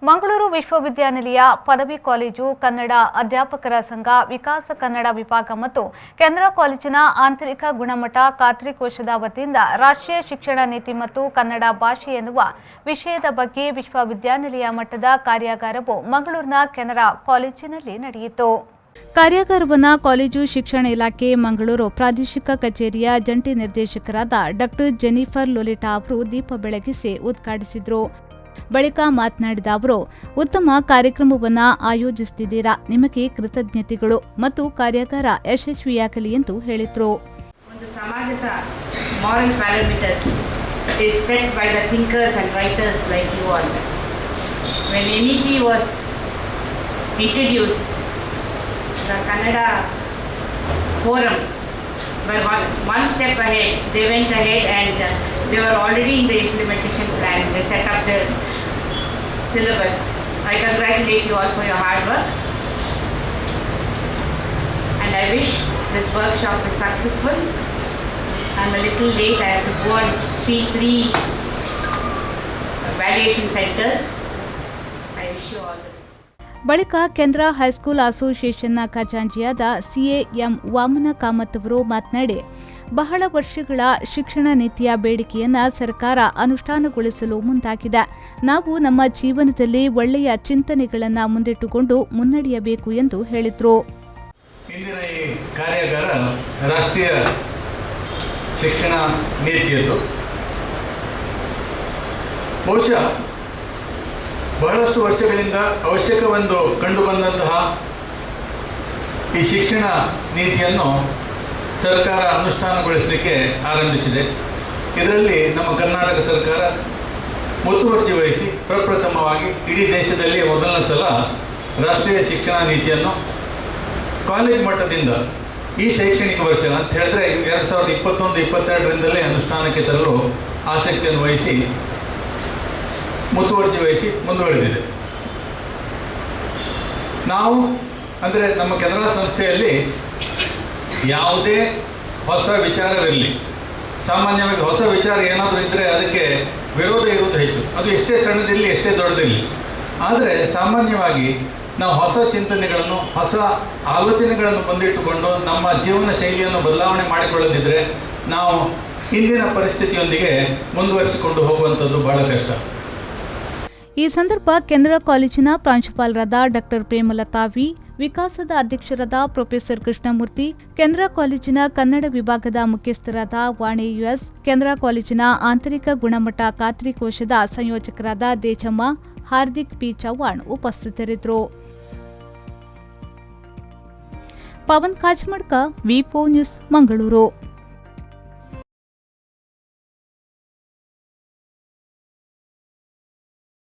ಮಂಗಳೂರು ವಿಶ್ವವಿದ್ಯಾನಿಲಯ ಪದವಿ ಕಾಲೇಜು ಕನ್ನಡ ಅಧ್ಯಾಪಕರ ಸಂಘ ವಿಕಾಸ ಕನ್ನಡ ವಿಭಾಗ ಮತ್ತು ಕೇಂದ್ರ ಕಾಲೇಜಿನ ಆಂತರಿಕ ಗುಣಮಟ್ಟ ಖಾತ್ರಿ ಕೋಶದ ವತಿಯಿಂದ ರಾಷ್ಟ್ರೀಯ ಶಿಕ್ಷಣ ನೀತಿ ಮತ್ತು ಕನ್ನಡ ಭಾಷೆ ಎನ್ನುವ ವಿಷಯದ ಬಗ್ಗೆ ವಿಶ್ವವಿದ್ಯಾನಿಲಯ ಮಟ್ಟದ ಕಾರ್ಯಾಗಾರವು ಮಂಗಳೂರಿನ ಕೆನರಾ ಕಾಲೇಜಿನಲ್ಲಿ ನಡೆಯಿತು. ಕಾರ್ಯಾಗಾರವನ್ನು ಕಾಲೇಜು ಶಿಕ್ಷಣ ಇಲಾಖೆ ಮಂಗಳೂರು ಪ್ರಾದೇಶಿಕ ಕಚೇರಿಯ ಜಂಟಿ ನಿರ್ದೇಶಕರಾದ ಡಾ ಜೆನಿಫರ್ ಲೊಲಿಟಾ ಅವರು ದೀಪ ಬೆಳಗಿಸಿ ಉದ್ಘಾಟಿಸಿದರು. ಬಳಿಕ ಮಾತನಾಡಿದ ಅವರು, ಉತ್ತಮ ಕಾರ್ಯಕ್ರಮವನ್ನು ಆಯೋಜಿಸುತ್ತಿದ್ದೀರಾ, ನಿಮಗೆ ಕೃತಜ್ಞತೆಗಳು ಮತ್ತು ಕಾರ್ಯಾಗಾರ ಯಶಸ್ವಿಯಾಗಲಿ ಎಂದು ಹೇಳಿದರು. ಒಂದು ಸಮಾಜದ moral parameters is set by the thinkers and writers like you all. When NEP was introduced, the Kannada forum were one step ahead. They went ahead and they were already in the implementation plan. They set up the syllabus. I congratulate you all for your hard work and I wish this workshop is successful. I'm a little late. I have to go and see 3 valuation centers. I wish you all the best. ಬಳಿಕ ಕೇಂದ್ರ high school ಅಸೋಸಿಯೇಷನ್ನ ಖಜಾಂಚಿಯಾದ CA M Vamana Kamath ಅವರು ಮಾತನಾಡಿ, ಬಹಳ ವರ್ಷಗಳ ಶಿಕ್ಷಣ ನೀತಿಯ ಬೇಡಿಕೆಯನ್ನು ಸರ್ಕಾರ ಅನುಷ್ಠಾನಗೊಳಿಸಲು ಮುಂದಾಗಿದೆ. ನಾವು ನಮ್ಮ ಜೀವನದಲ್ಲಿ ಒಳ್ಳೆಯ ಚಿಂತನೆಗಳನ್ನು ಮುಂದಿಟ್ಟುಕೊಂಡು ಮುನ್ನಡೆಯಬೇಕು ಎಂದು ಹೇಳಿದರು. ಇಂದಿನ ಈ ಕಾರ್ಯಾಗಾರ ರಾಷ್ಟ್ರೀಯ ಶಿಕ್ಷಣ ನೀತಿಯದ್ದು. ಬಹುಶಃ ಬಹಳಷ್ಟು ವರ್ಷಗಳಿಂದ ಅವಶ್ಯಕವೆಂದು ಕಂಡುಬಂದಂತಹ ಈ ಶಿಕ್ಷಣ ನೀತಿಯನ್ನು ಸರ್ಕಾರ ಅನುಷ್ಠಾನಗೊಳಿಸಲಿಕ್ಕೆ ಆರಂಭಿಸಿದೆ. ಇದರಲ್ಲಿ ನಮ್ಮ ಕರ್ನಾಟಕ ಸರ್ಕಾರ ಮುತುವರ್ಜಿ ವಹಿಸಿ ಪ್ರಪ್ರಥಮವಾಗಿ ಇಡೀ ದೇಶದಲ್ಲಿ ಮೊದಲನೇ ಸಲ ರಾಷ್ಟ್ರೀಯ ಶಿಕ್ಷಣ ನೀತಿಯನ್ನು ಕಾಲೇಜ್ ಮಟ್ಟದಿಂದ ಈ ಶೈಕ್ಷಣಿಕ ವರ್ಷ ಅಂತ ಹೇಳಿದ್ರೆ 2021-22ರಿಂದಲೇ ಅನುಷ್ಠಾನಕ್ಕೆ ತರಲು ಆಸಕ್ತಿಯನ್ನು ವಹಿಸಿ ಮುತುವರ್ಜಿ ವಹಿಸಿ ಮುಂದುವರೆದಿದೆ. ನಾವು ಅಂದರೆ ನಮ್ಮ ಕೆನರಾ ಸಂಸ್ಥೆಯಲ್ಲಿ ಯಾವುದೇ ಹೊಸ ವಿಚಾರವಿರಲಿ, ಸಾಮಾನ್ಯವಾಗಿ ಹೊಸ ವಿಚಾರ ಏನಾದರೂ ಇದ್ದರೆ ಅದಕ್ಕೆ ವಿರೋಧ ಇರುವುದು ಹೆಚ್ಚು, ಅದು ಎಷ್ಟೇ ಸಣ್ಣದಿರಲಿ ಎಷ್ಟೇ ದೊಡ್ಡದಿರಲಿ. ಆದರೆ ಸಾಮಾನ್ಯವಾಗಿ ನಾವು ಹೊಸ ಚಿಂತನೆಗಳನ್ನು ಹೊಸ ಆಲೋಚನೆಗಳನ್ನು ಮುಂದಿಟ್ಟುಕೊಂಡು ನಮ್ಮ ಜೀವನ ಶೈಲಿಯನ್ನು ಬದಲಾವಣೆ ಮಾಡಿಕೊಳ್ಳದಿದ್ದರೆ ನಾವು ಇಂದಿನ ಪರಿಸ್ಥಿತಿಯೊಂದಿಗೆ ಮುಂದುವರಿಸಿಕೊಂಡು ಹೋಗುವಂಥದ್ದು ಬಹಳ ಕಷ್ಟ. ಈ ಸಂದರ್ಭ ಕೇಂದ್ರ ಕಾಲೇಜಿನ ಪ್ರಾಂಶುಪಾಲರಾದ ಡಾ ಪ್ರೇಮಲತಾ ವಿ, ವಿಕಾಸದ ಅಧ್ಯಕ್ಷರಾದ ಪ್ರೊಫೆಸರ್ ಕೃಷ್ಣಮೂರ್ತಿ, ಕೇಂದ್ರ ಕಾಲೇಜಿನ ಕನ್ನಡ ವಿಭಾಗದ ಮುಖ್ಯಸ್ಥರಾದ ವಾಣಿ ಯುಎಸ್, ಕೇಂದ್ರ ಕಾಲೇಜಿನ ಆಂತರಿಕ ಗುಣಮಟ್ಟ ಖಾತ್ರಿ ಕೋಶದ ಸಂಯೋಜಕರಾದ ದೇಚಮ್ಮ, ಹಾರ್ದಿಕ್ ಪಿ ಚವ್ಹಾಣ್ ಉಪಸ್ಥಿತರಿದ್ದರು. ಪವನ್ ಕಾಜ್ಮಡ್ಕ, ವಿ4 ನ್ಯೂಸ್, ಮಂಗಳೂರು.